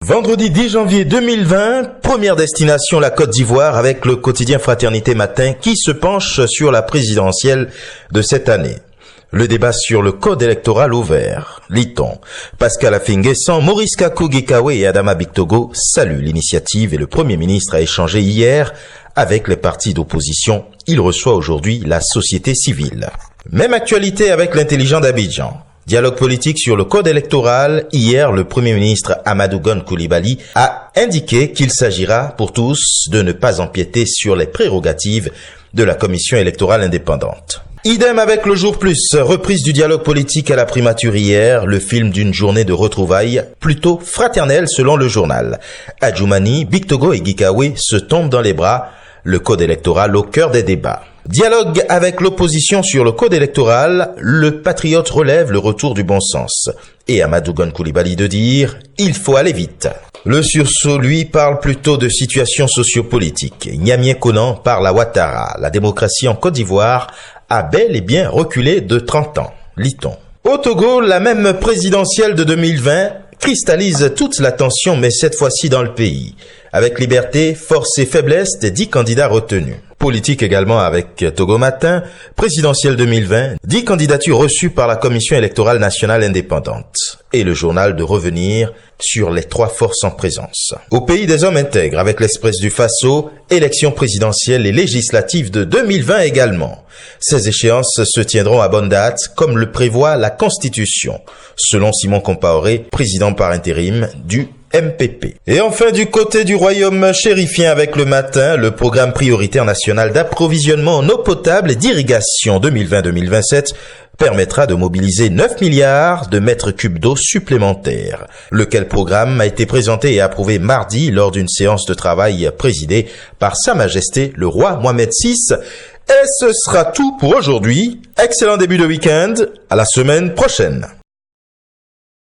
Vendredi 10 janvier 2020, première destination la Côte d'Ivoire avec le quotidien Fraternité Matin qui se penche sur la présidentielle de cette année. Le débat sur le code électoral ouvert. Lit-on. Pascal Affi-N'Guessan, Maurice Kakou-Gekawe et Adama Bictogo saluent l'initiative et le Premier ministre a échangé hier avec les partis d'opposition. Il reçoit aujourd'hui la société civile. Même actualité avec l'intelligent d'Abidjan. Dialogue politique sur le code électoral. Hier, le Premier ministre Amadou Gon Coulibaly a indiqué qu'il s'agira pour tous de ne pas empiéter sur les prérogatives de la commission électorale indépendante. Idem avec le Jour Plus, reprise du dialogue politique à la primature hier, le film d'une journée de retrouvailles plutôt fraternelle selon le journal. Adjoumani, Bictogo et Gekawe se tombent dans les bras, le code électoral au cœur des débats. Dialogue avec l'opposition sur le code électoral, le patriote relève le retour du bon sens. Et Amadou Gon Coulibaly de dire « il faut aller vite ». Le sursaut, lui, parle plutôt de situation sociopolitique. Niamien Konan parle à Ouattara. La démocratie en Côte d'Ivoire a bel et bien reculé de 30 ans, lit-on. Au Togo, la même présidentielle de 2020 cristallise toute l'attention, mais cette fois-ci dans le pays. Avec liberté, force et faiblesse des 10 candidats retenus. Politique également avec Togo Matin, présidentielle 2020, 10 candidatures reçues par la Commission électorale nationale indépendante. Et le journal de revenir sur les 3 forces en présence. Au pays des hommes intègres, avec l'Express du Faso, élections présidentielles et législatives de 2020 également. Ces échéances se tiendront à bonne date, comme le prévoit la Constitution, selon Simon Compaoré, président par intérim du MPP. Et enfin, du côté du royaume chérifien avec le Matin, le programme prioritaire national d'approvisionnement en eau potable et d'irrigation 2020-2027 permettra de mobiliser 9 milliards de mètres cubes d'eau supplémentaires, lequel programme a été présenté et approuvé mardi lors d'une séance de travail présidée par Sa Majesté le roi Mohamed VI. Et ce sera tout pour aujourd'hui. Excellent début de week-end. À la semaine prochaine.